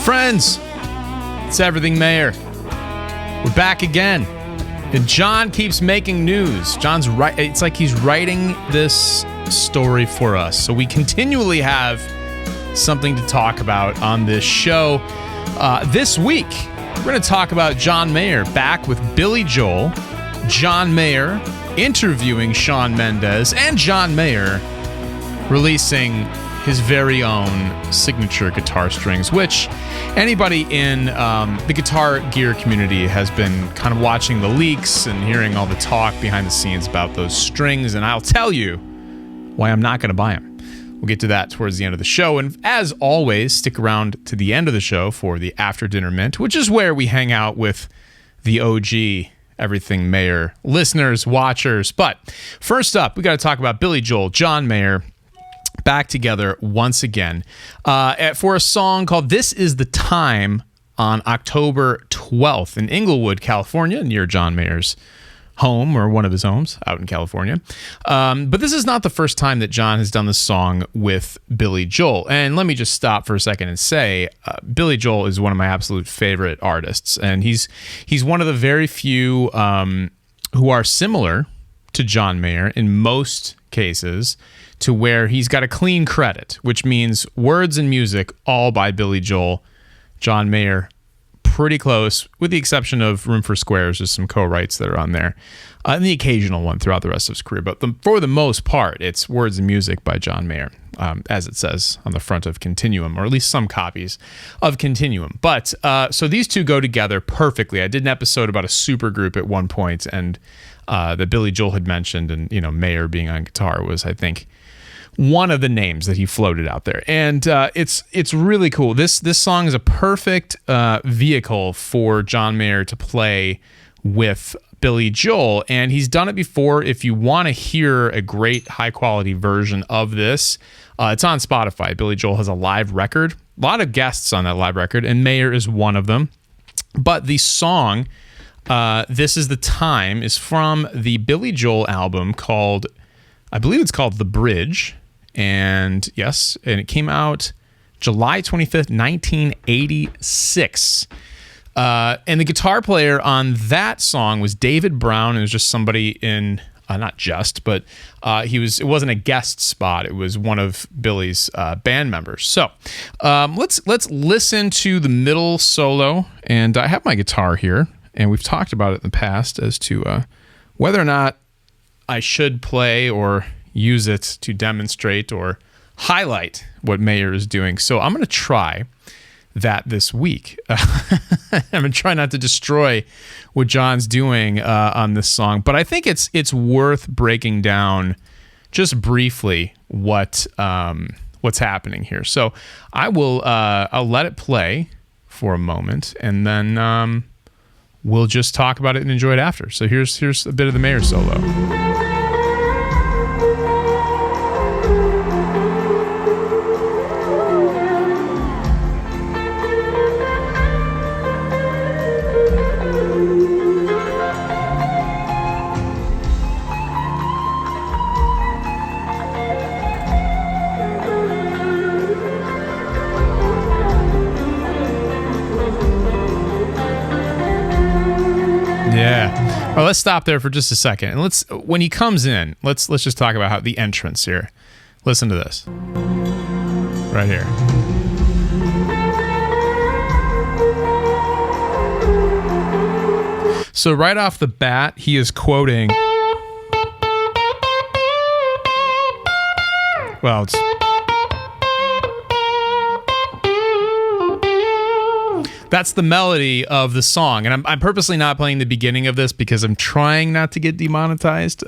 Friends, it's Everything Mayor. We're back again. And John keeps making news. John's right. It's like he's writing this story for us. So we continually have something to talk about on this show. This week, we're going to talk about John Mayer back with Billy Joel, John Mayer interviewing Shawn Mendes, and John Mayer releasing his very own signature guitar strings, which anybody in the guitar gear community has been kind of watching the leaks and hearing all the talk behind the scenes about those strings, and I'll tell you why I'm not going to buy them. We'll get to that towards the end of the show, and as always, stick around to the end of the show for the After Dinner Mint, which is where we hang out with the OG Everything Mayer listeners, watchers. But first up, we got to talk about Billy Joel, John Mayer, back together once again for a song called This Is the Time on October 12th in Inglewood, California, near John Mayer's home, or one of his homes out in California. But this is not the first time that John has done this song with Billy Joel. And let me just stop for a second and say, Billy Joel is one of my absolute favorite artists. And he's one of the very few who are similar to John Mayer in most cases, to where he's got a clean credit, which means words and music all by Billy Joel. John Mayer, pretty close, with the exception of Room for Squares. There's some co-writes that are on there, and the occasional one throughout the rest of his career. But for the most part, it's words and music by John Mayer, as it says on the front of Continuum, or at least some copies of Continuum. But so these two go together perfectly. I did an episode about a supergroup at one point, and that Billy Joel had mentioned, and Mayer being on guitar was, I think, one of the names that he floated out there. And it's really cool. This song is a perfect vehicle for John Mayer to play with Billy Joel, and he's done it before. If you want to hear a great high-quality version of this, it's on Spotify. Billy Joel has a live record, a lot of guests on that live record, and Mayer is one of them. But the song, This Is the Time, is from the Billy Joel album called, I believe it's called The Bridge. And yes, and it came out July 25th, 1986. And the guitar player on that song was David Brown. It was just somebody in, not just, but it wasn't a guest spot. It was one of Billy's band members. So let's listen to the middle solo. And I have my guitar here, and we've talked about it in the past as to whether or not I should play or use it to demonstrate or highlight what Mayer is doing. So I'm going to try that this week. I'm going to try not to destroy what John's doing on this song, but I think it's worth breaking down just briefly what's happening here. So I'll let it play for a moment, and then we'll just talk about it and enjoy it after. So here's a bit of the Mayer solo. Yeah. All right, let's stop there for just a second. And when he comes in, let's just talk about how the entrance here. Listen to this. Right here. So right off the bat, he is quoting, well, it's that's the melody of the song. And I'm purposely not playing the beginning of this because I'm trying not to get demonetized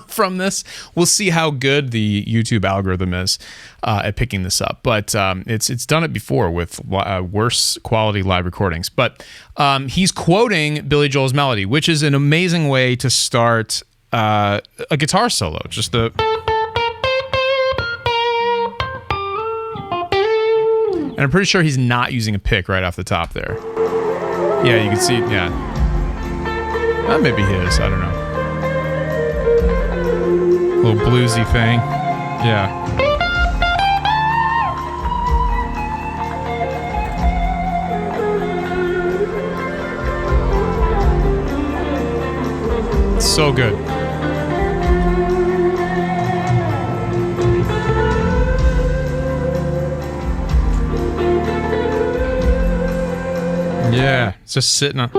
from this. We'll see how good the YouTube algorithm is at picking this up. But it's done it before with worse quality live recordings. But he's quoting Billy Joel's melody, which is an amazing way to start a guitar solo. Just the... And I'm pretty sure he's not using a pick right off the top there. Yeah, you can see, yeah. That may be his, I don't know. A little bluesy thing. Yeah. So good. Yeah, it's just sitting on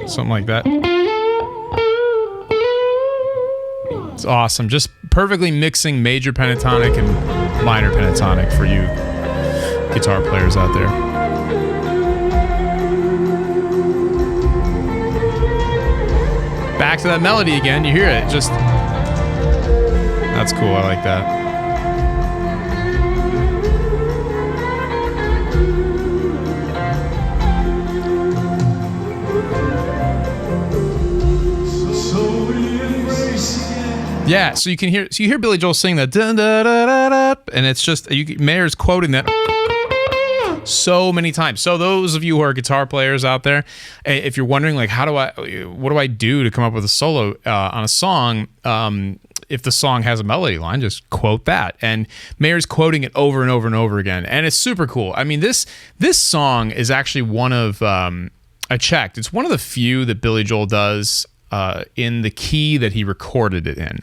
something like that. It's awesome. Just perfectly mixing major pentatonic and minor pentatonic for you guitar players out there. Back to that melody again. You hear it. Just that's cool. I like that. Yeah, so you hear Billy Joel sing that, dun, da, da, da, da, and it's just Mayer's quoting that so many times. So those of you who are guitar players out there, if you're wondering like what do I do to come up with a solo on a song, if the song has a melody line, just quote that. And Mayer's quoting it over and over and over again, and it's super cool. I mean, this song is actually one of I checked. It's one of the few that Billy Joel does in the key that he recorded it in,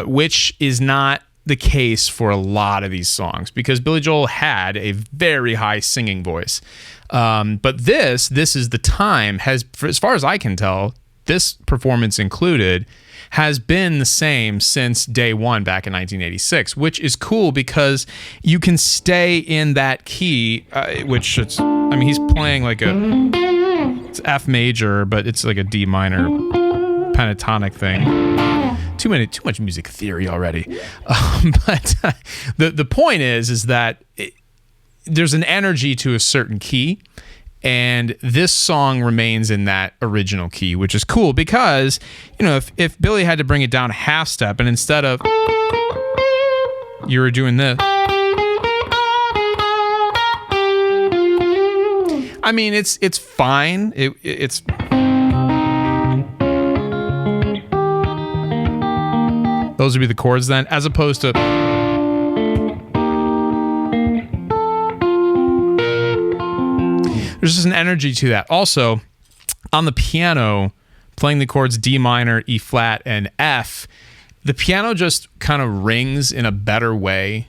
which is not the case for a lot of these songs because Billy Joel had a very high singing voice. But this is the time, as far as I can tell, this performance included, has been the same since day one back in 1986, which is cool because you can stay in that key, which it's, I mean, he's playing like it's F major, but it's like a D minor pentatonic thing. Too much music theory already. But the point is that there's an energy to a certain key, and this song remains in that original key, which is cool because, you know, if Billy had to bring it down a half step and instead of you were doing this, I mean, it's fine. It's those would be the chords then, as opposed to there's just an energy to that. Also, on the piano, playing the chords D minor, E flat, and F, the piano just kind of rings in a better way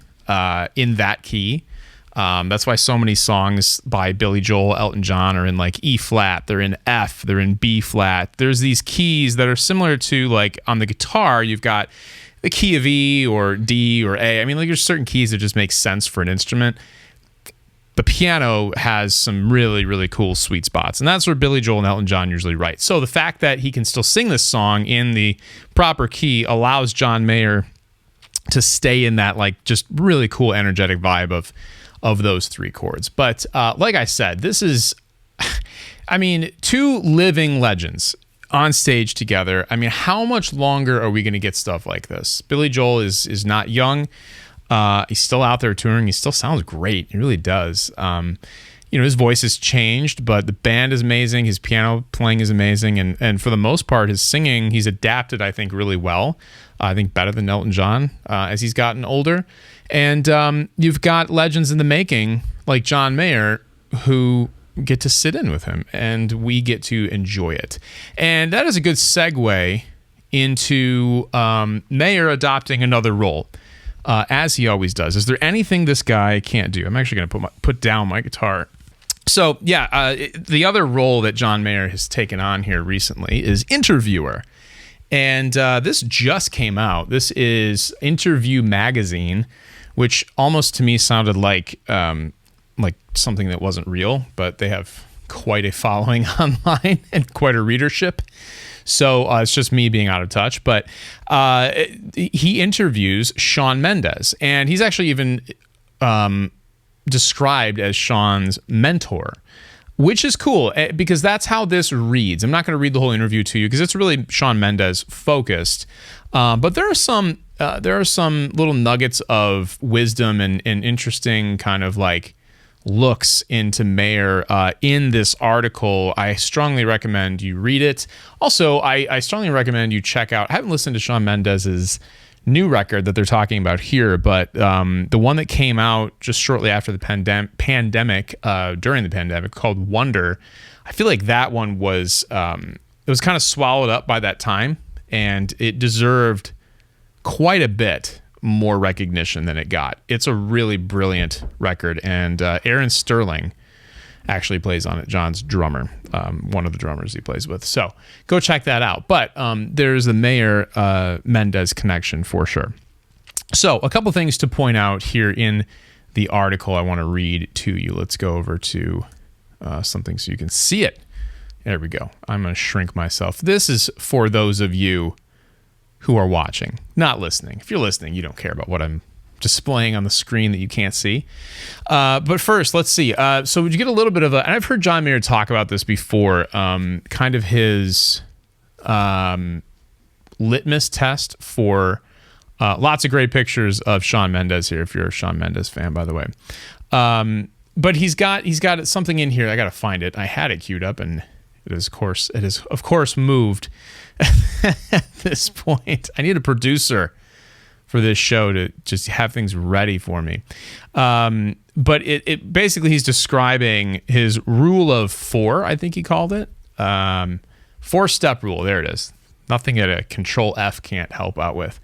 in that key. That's why so many songs by Billy Joel, Elton John are in like E flat, they're in F, they're in B flat. There's these keys that are similar to, like, on the guitar, you've got the key of E or D or A. I mean, like, there's certain keys that just make sense for an instrument. The piano has some really, really cool sweet spots, and that's where Billy Joel and Elton John usually write. So the fact that he can still sing this song in the proper key allows John Mayer to stay in that, like, just really cool, energetic vibe of those three chords. But like I said, this is, I mean, two living legends on stage together. I mean, how much longer are we going to get stuff like this? Billy Joel is not young. He's still out there touring. He still sounds great. He really does. You know, his voice has changed, but the band is amazing. His piano playing is amazing. And for the most part, his singing, he's adapted, I think, really well. I think better than Elton John as he's gotten older. And you've got legends in the making like John Mayer who get to sit in with him, and we get to enjoy it. And that is a good segue into Mayer adopting another role, as he always does. Is there anything this guy can't do? I'm actually going to put down my guitar. So, yeah, the other role that John Mayer has taken on here recently is interviewer. And this just came out. This is Interview Magazine, which almost to me sounded like something that wasn't real, but they have quite a following online and quite a readership. So it's just me being out of touch. But he interviews Shawn Mendes, and he's actually even described as Shawn's mentor, which is cool because that's how this reads. I'm not going to read the whole interview to you because it's really Shawn Mendes focused. But there are some little nuggets of wisdom and interesting kind of like looks into Mayer in this article. I strongly recommend you read it. Also, I strongly recommend you check out, I haven't listened to Shawn Mendes's new record that they're talking about here, but the one that came out just shortly after the pandemic, during the pandemic, called Wonder, I feel like that one was it was kind of swallowed up by that time, and it deserved quite a bit more recognition than it got. It's a really brilliant record, and Aaron Sterling actually plays on it, John's drummer, one of the drummers he plays with. So go check that out. But there's the Mayer Mendes connection for sure. So a couple things to point out here in the article I want to read to you. Let's go over to something so you can see it. There we go. I'm going to shrink myself. This is for those of you who are watching, not listening. If you're listening, you don't care about what I'm displaying on the screen that you can't see. But first, let's see. So would you get a little bit of and I've heard John Mayer talk about this before, kind of his litmus test for lots of great pictures of Shawn Mendes here, if you're a Shawn Mendes fan, by the way. But he's got something in here. I got to find it. I had it queued up, and it is of course moved at this point. I need a producer for this show to just have things ready for me. But it basically, he's describing his rule of 4, I think he called it. 4-step rule. There it is. Nothing that a Control F can't help out with.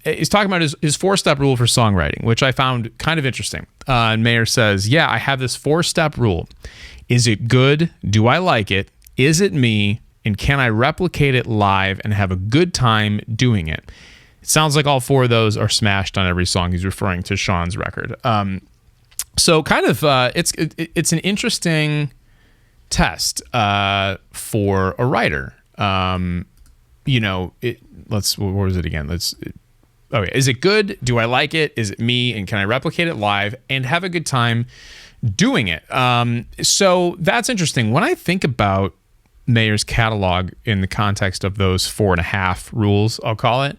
He's talking about his 4-step rule for songwriting, which I found kind of interesting. And Mayer says, yeah, I have this 4-step rule. Is it good? Do I like it? Is it me? And can I replicate it live and have a good time doing it? It sounds like all 4 of those are smashed on every song. He's referring to Shawn's record. So kind of, it's an interesting test for a writer. What was it again? Okay. Is it good? Do I like it? Is it me? And can I replicate it live and have a good time doing it? So that's interesting. When I think about Mayer's catalog in the context of those 4.5 rules, I'll call it,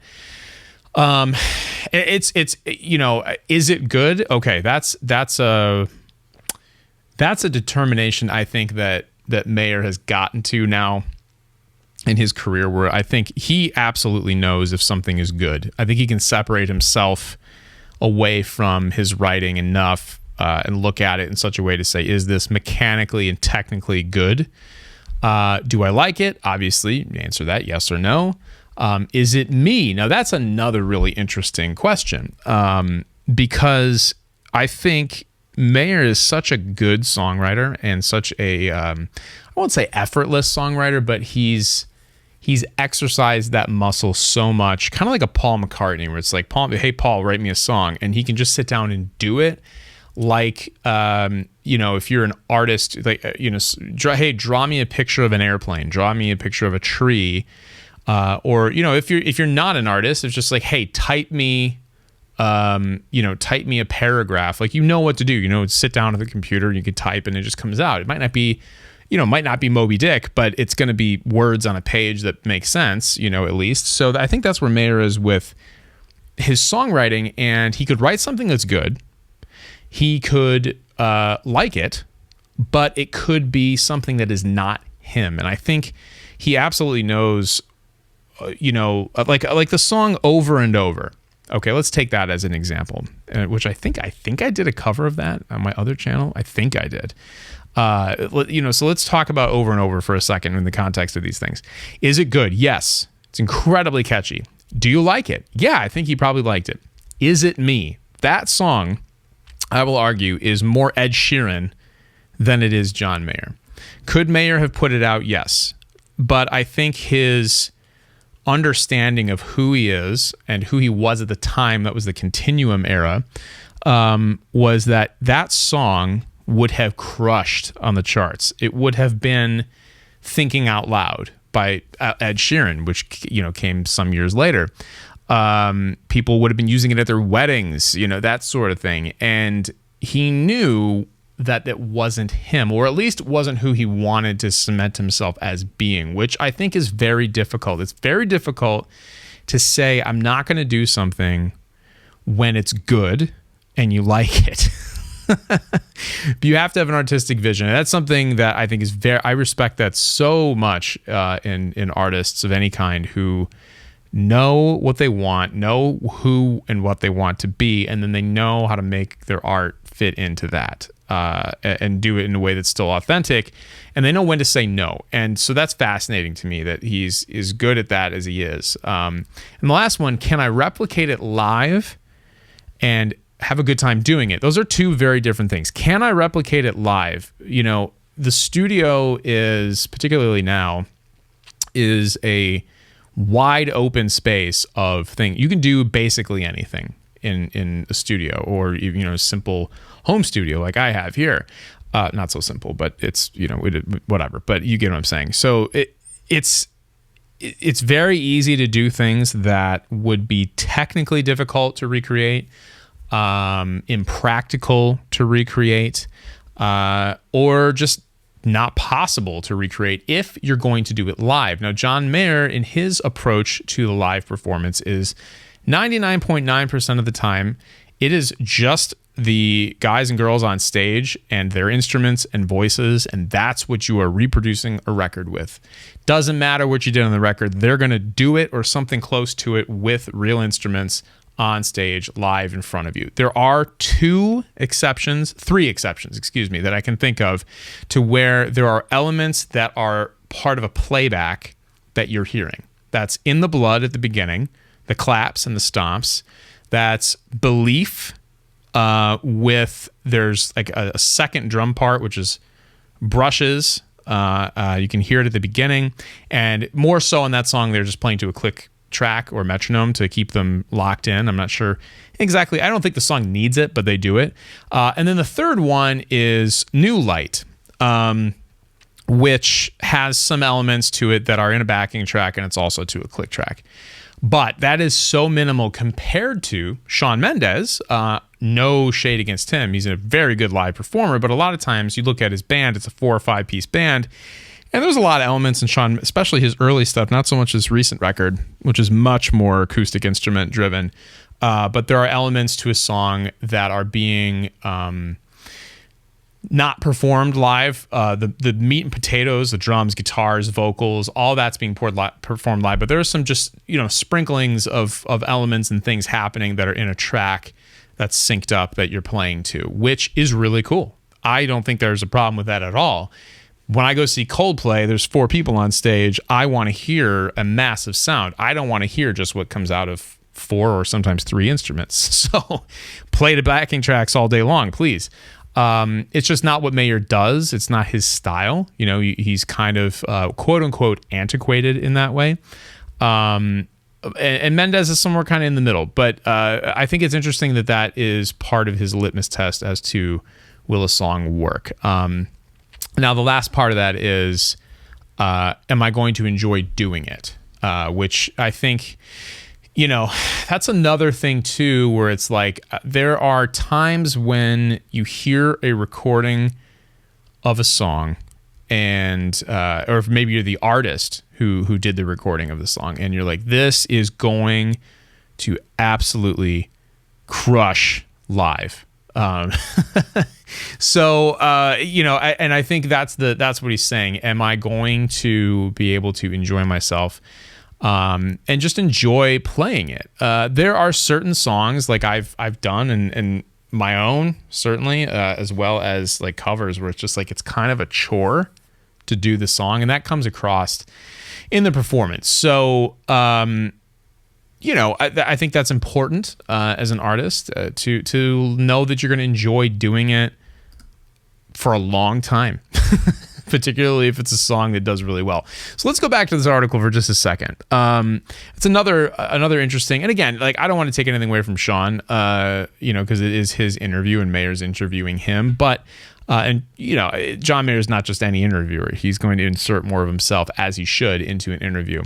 it's is it good? Okay. That's a determination I think that Mayer has gotten to now in his career, where I think he absolutely knows if something is good. I think he can separate himself away from his writing enough and look at it in such a way to say, is this mechanically and technically good? Do I like it? Obviously, answer that yes or no. Is it me? Now, that's another really interesting question, because I think Mayer is such a good songwriter and such a, I won't say effortless songwriter, but he's exercised that muscle so much, kind of like a Paul McCartney, where it's like, hey, Paul, write me a song. And he can just sit down and do it. Like, if you're an artist, like, hey, draw me a picture of an airplane, draw me a picture of a tree. Or, if you're not an artist, it's just like, hey, type me a paragraph. Like, what to do, sit down at the computer and you can type and it just comes out. It might not be Moby Dick, but it's going to be words on a page that make sense, at least. So I think that's where Mayer is with his songwriting, and he could write something that's good. He could like it, but it could be something that is not him. And I think he absolutely knows, like the song Over and Over. Okay, let's take that as an example, which I think I did a cover of that on my other channel. I think I did. So let's talk about Over and Over for a second in the context of these things. Is it good? Yes. It's incredibly catchy. Do you like it? Yeah, I think he probably liked it. Is it me? That song, I will argue, is more Ed Sheeran than it is John Mayer. Could Mayer have put it out? Yes. But I think his understanding of who he is and who he was at the time, that was the Continuum era, was that song would have crushed on the charts. It would have been Thinking Out Loud by Ed Sheeran, which came some years later. People would have been using it at their weddings, that sort of thing. And he knew that it wasn't him, or at least wasn't who he wanted to cement himself as being, which I think is very difficult. It's very difficult to say, I'm not going to do something when it's good and you like it. But you have to have an artistic vision. And that's something that I think is I respect that so much in artists of any kind who know what they want, know who and what they want to be, and then they know how to make their art fit into that and do it in a way that's still authentic, and they know when to say no. And so that's fascinating to me that he's as good at that as he is. And the last one, can I replicate it live and have a good time doing it? Those are two very different things. Can I replicate it live? You know, the studio is, particularly now, is a wide open space of thing. You can do basically anything in a studio, or even, a simple home studio like I have here. Not so simple, but it's, whatever, but you get what I'm saying. So it's very easy to do things that would be technically difficult to recreate, impractical to recreate, or just not possible to recreate if you're going to do it live. Now, John Mayer, in his approach to the live performance, is 99.9% of the time, it is just the guys and girls on stage and their instruments and voices, and that's what you are reproducing a record with. Doesn't matter what you did on the record, they're going to do it or something close to it with real instruments on stage live in front of you. There are three exceptions, that I can think of, to where there are elements that are part of a playback that you're hearing. That's in the blood at the beginning, the claps and the stomps. That's belief with, there's like a second drum part, which is brushes. You can hear it at the beginning, and more so in that song, they're just playing to a click track or metronome to keep them locked in. I'm not sure exactly. I don't think the song needs it, but they do it. And then the third one is New Light, which has some elements to it that are in a backing track, and it's also to a click track. But that is so minimal compared to Shawn Mendes. No shade against him. He's a very good live performer, but a lot of times you look at his band, it's a 4 or 5 piece band, and there's a lot of elements in Shawn, especially his early stuff, not so much his recent record, which is much more acoustic instrument driven. But there are elements to a song that are being not performed live. The meat and potatoes, the drums, guitars, vocals, all that's being performed live. But there are some just, sprinklings of elements and things happening that are in a track that's synced up that you're playing to, which is really cool. I don't think there's a problem with that at all. When I go see Coldplay, there's 4 people on stage. I want to hear a massive sound. I don't want to hear just what comes out of 4 or sometimes 3 instruments. So play the backing tracks all day long, please. It's just not what Mayer does. It's not his style. He's kind of quote unquote antiquated in that way. And Mendes is somewhere kind of in the middle. But I think it's interesting that is part of his litmus test as to will a song work. Now, the last part of that is, am I going to enjoy doing it? Which I think, that's another thing too, where it's like there are times when you hear a recording of a song and, or maybe you're the artist who did the recording of the song, and you're like, this is going to absolutely crush live. So, and I think that's what he's saying. Am I going to be able to enjoy myself, and just enjoy playing it? There are certain songs like I've done and my own, certainly, as well as like covers, where it's just like, it's kind of a chore to do the song, and that comes across in the performance. So, I think that's important as an artist to know that you're going to enjoy doing it for a long time, particularly if it's a song that does really well. So let's go back to this article for just a second. It's another interesting, and again, like, I don't want to take anything away from Shawn, because it is his interview and Mayer's interviewing him, but John Mayer is not just any interviewer. He's going to insert more of himself, as he should, into an interview.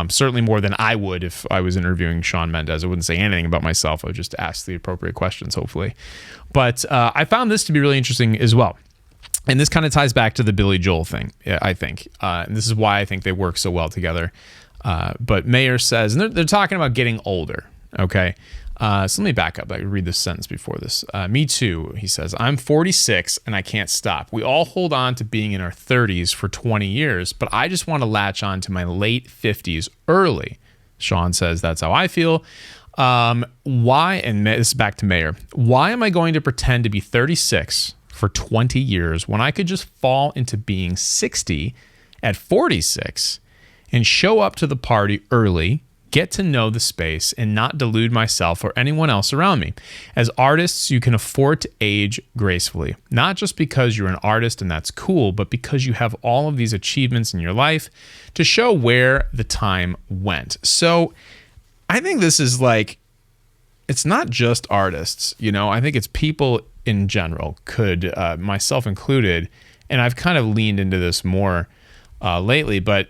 Certainly more than I would if I was interviewing Shawn Mendes. I wouldn't say anything about myself. I would just ask the appropriate questions, hopefully. But I found this to be really interesting as well. And this kind of ties back to the Billy Joel thing, I think. And this is why I think they work so well together. But Mayer says, and they're talking about getting older, okay? So let me back up. I read this sentence before this. Me too, he says. I'm 46 and I can't stop. We all hold on to being in our 30s for 20 years, but I just want to latch on to my late 50s early Shawn says, that's how I feel. Why, and this is back to Mayer, why am I going to pretend to be 36 for 20 years when I could just fall into being 60 at 46 and show up to the party early, get to know the space, and not delude myself or anyone else around me? As artists, you can afford to age gracefully, not just because you're an artist and that's cool, but because you have all of these achievements in your life to show where the time went. So I think this is like, it's not just artists, I think it's people in general, could, myself included, and I've kind of leaned into this more lately, but,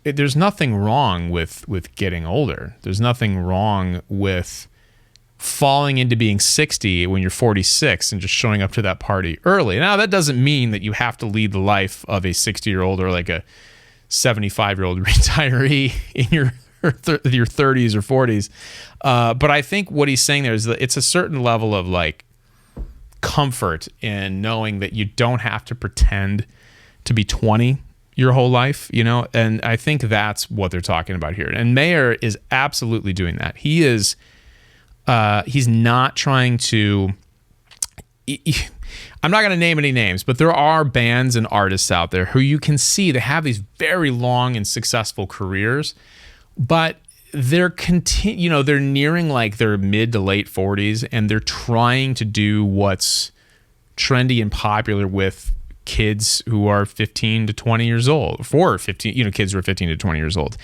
there's nothing wrong with getting older. There's nothing wrong with falling into being 60 when you're 46 and just showing up to that party early. Now, that doesn't mean that you have to lead the life of a 60-year-old or like a 75-year-old retiree in your 30s or 40s. But I think what he's saying there is that it's a certain level of like comfort in knowing that you don't have to pretend to be 20 your whole life, and I think that's what they're talking about here. And Mayer is absolutely doing that. He is, he's not trying to, I'm not going to name any names, but there are bands and artists out there who you can see they have these very long and successful careers, but they're they're nearing like their mid to late 40s, and they're trying to do what's trendy and popular with kids who are 15 to 20 years old, kids who are 15 to 20 years old.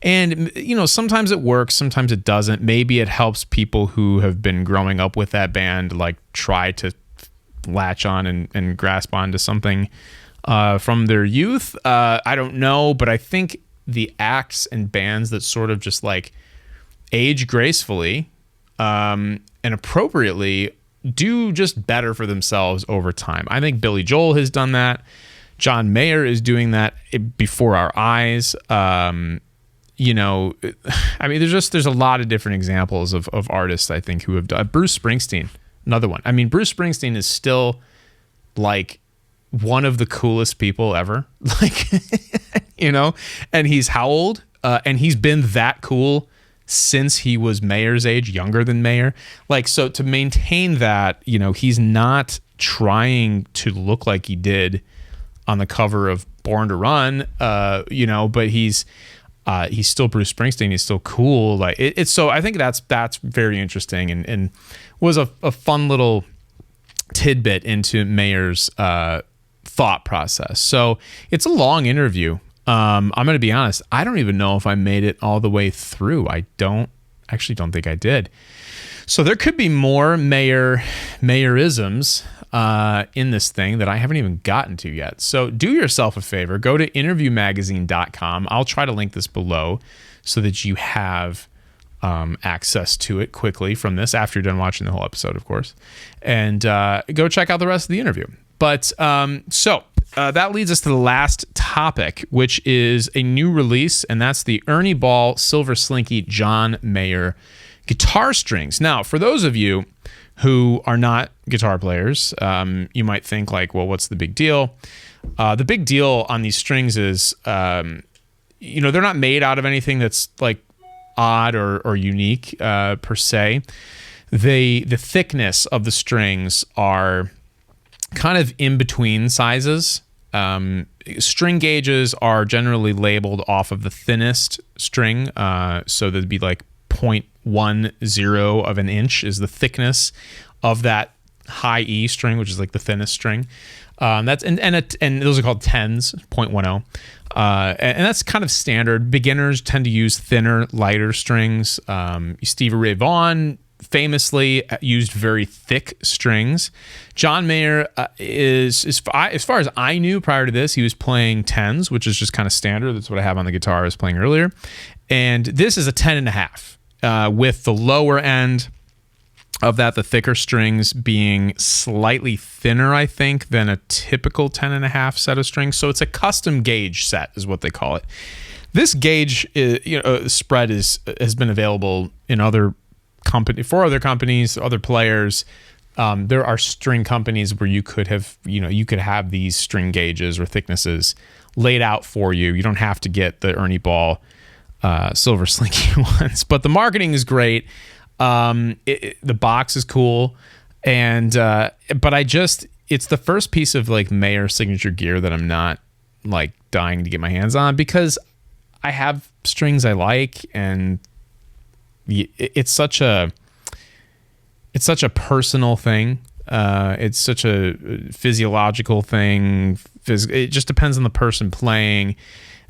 And, sometimes it works, sometimes it doesn't. Maybe it helps people who have been growing up with that band, like try to latch on and grasp onto something from their youth. I don't know, but I think the acts and bands that sort of just like age gracefully and appropriately do just better for themselves over time. I think Billy Joel has done that. John Mayer is doing that before our eyes. I mean, there's a lot of different examples of artists, I think, who have done. Bruce Springsteen, another one. I mean, Bruce Springsteen is still like one of the coolest people ever. Like, and he's how old? And he's been that cool since he was Mayer's age, younger than Mayer. Like, so to maintain that, he's not trying to look like he did on the cover of Born to Run, but he's still Bruce Springsteen. He's still cool. Like it's so I think that's very interesting and was a fun little tidbit into Mayer's thought process. So it's a long interview. I'm going to be honest. I don't even know if I made it all the way through. I don't think I did. So there could be more Mayerisms in this thing that I haven't even gotten to yet. So do yourself a favor. Go to interviewmagazine.com. I'll try to link this below so that you have access to it quickly from this after you're done watching the whole episode, of course. And go check out the rest of the interview. But that leads us to the last topic, which is a new release, and that's the Ernie Ball Silver Slinky John Mayer guitar strings. Now, for those of you who are not guitar players, you might think like, well, what's the big deal? The big deal on these strings is, they're not made out of anything that's like odd or unique per se. The thickness of the strings are kind of in between sizes. String gauges are generally labeled off of the thinnest string. So there'd be like 0.10 of an inch is the thickness of that high E string, which is like the thinnest string. And those are called 10s, 0.10. And that's kind of standard. Beginners tend to use thinner, lighter strings. Stevie Ray Vaughan famously used very thick strings. John Mayer is as far as I knew prior to this, he was playing 10s, which is just kind of standard. That's what I have on the guitar I was playing earlier. And this is a 10.5, with the lower end of that, the thicker strings being slightly thinner, I think, than a typical 10.5 set of strings. So it's a custom gauge set is what they call it. This gauge spread has been available in other companies, other players. There are string companies where you could have these string gauges or thicknesses laid out for you. You don't have to get the Ernie Ball silver slinky ones. But the marketing is great. The box is cool, and but it's the first piece of like Mayer signature gear that I'm not like dying to get my hands on, because I have strings I like, and it's such a personal thing. It's such a physiological thing. It just depends on the person playing.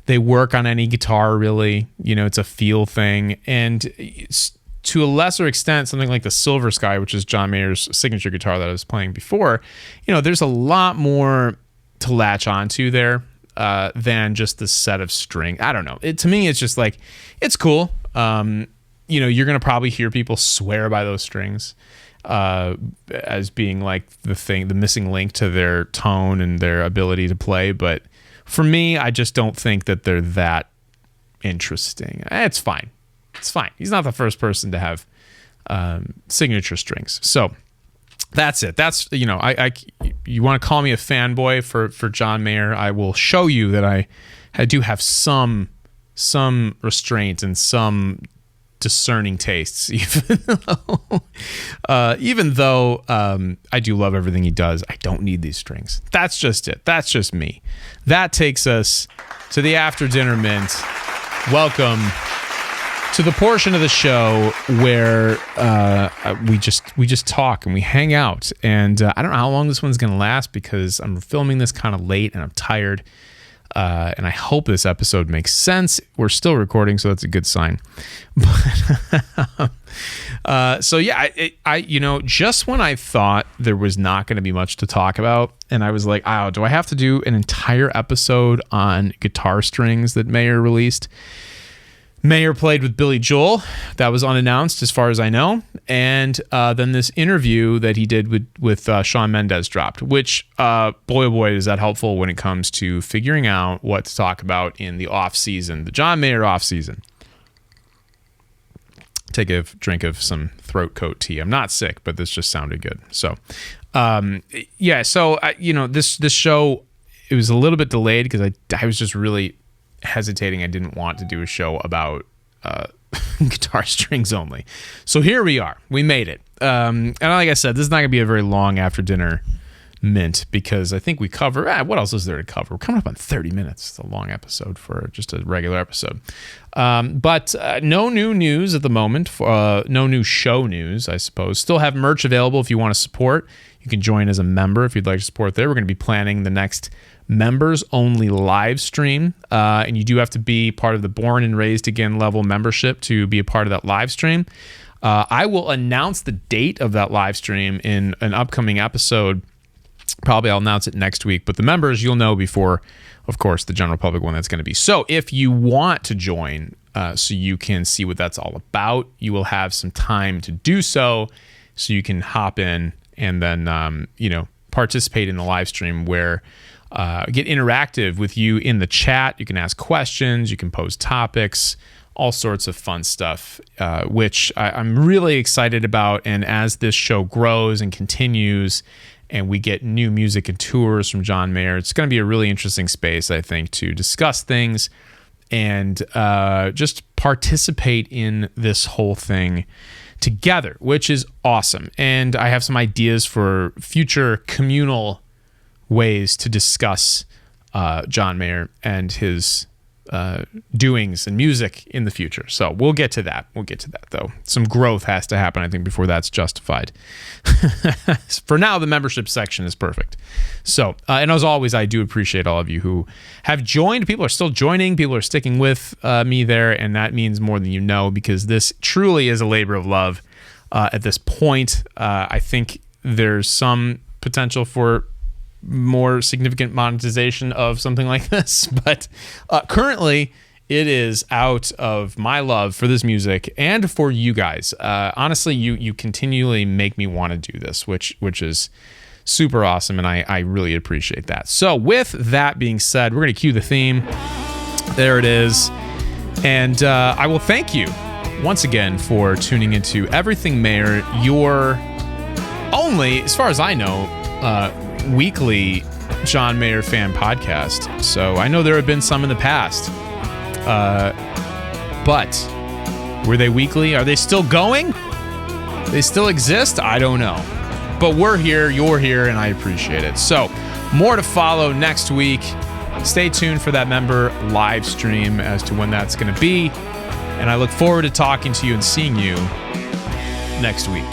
They work on any guitar, really. It's a feel thing. And to a lesser extent, something like the Silver Sky, which is John Mayer's signature guitar that I was playing before, there's a lot more to latch onto there than just the set of string. I don't know. To me, it's just like, it's cool. You're going to probably hear people swear by those strings as being like the missing link to their tone and their ability to play. But for me, I just don't think that they're that interesting. It's fine. It's fine. He's not the first person to have signature strings. So that's it. That's, you want to call me a fanboy for John Mayer. I will show you that I do have some restraint and some discerning tastes, even though I do love everything he does. I don't need these strings. That's just it. That's just me. That takes us to the After Dinner Mint. Welcome to the portion of the show where we just talk and we hang out. And I don't know how long this one's going to last, because I'm filming this kind of late and I'm tired. And I hope this episode makes sense. We're still recording, so that's a good sign. So yeah, I just when I thought there was not going to be much to talk about, and I was like, oh, do I have to do an entire episode on guitar strings that Mayer released? Mayer played with Billy Joel. That was unannounced as far as I know. And then this interview that he did with Shawn Mendes dropped, which, boy, oh boy, is that helpful when it comes to figuring out what to talk about in the off-season, the John Mayer off-season. Take a drink of some throat coat tea. I'm not sick, but this just sounded good. So, this show, it was a little bit delayed because I was just really hesitating. I didn't want to do a show about guitar strings only. So here we are. We made it. And like I said, this is not going to be a very long after dinner mint, because I think we cover, what else is there to cover? We're coming up on 30 minutes. It's a long episode for just a regular episode. But no new news at the moment. No new show news, I suppose. Still have merch available if you want to support. You can join as a member if you'd like to support there. We're going to be planning the next members only live stream, and you do have to be part of the Born and Raised Again level membership to be a part of that live stream. I will announce the date of that live stream in an upcoming episode. Probably I'll announce it next week, but the members, you'll know before, of course, the general public when that's going to be. So if you want to join so you can see what that's all about, you will have some time to do so you can hop in and then participate in the live stream, where get interactive with you in the chat. You can ask questions, you can pose topics, all sorts of fun stuff, which I'm really excited about. And as this show grows and continues and we get new music and tours from John Mayer, it's going to be a really interesting space, I think, to discuss things and just participate in this whole thing together, which is awesome. And I have some ideas for future communal ways to discuss John Mayer and his doings and music in the future. So we'll get to that. Though. Some growth has to happen, I think, before that's justified. For now, the membership section is perfect. So, and as always, I do appreciate all of you who have joined. People are still joining. People are sticking with me there, and that means more than you know, because this truly is a labor of love at this point. I think there's some potential for more significant monetization of something like this, but currently it is out of my love for this music and for you guys. Honestly, you continually make me want to do this, which is super awesome, and I really appreciate that. So with that being said, we're going to cue the theme. There it is. And I will thank you once again for tuning into Everything Mayer, your only, as far as I know, weekly John Mayer fan podcast. So I know there have been some in the past. But were they weekly? Are they still going? They still exist? I don't know. But we're here, you're here, and I appreciate it. So, more to follow next week. Stay tuned for that member live stream as to when that's going to be. And I look forward to talking to you and seeing you next week.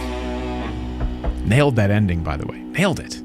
Nailed that ending, by the way. Nailed it.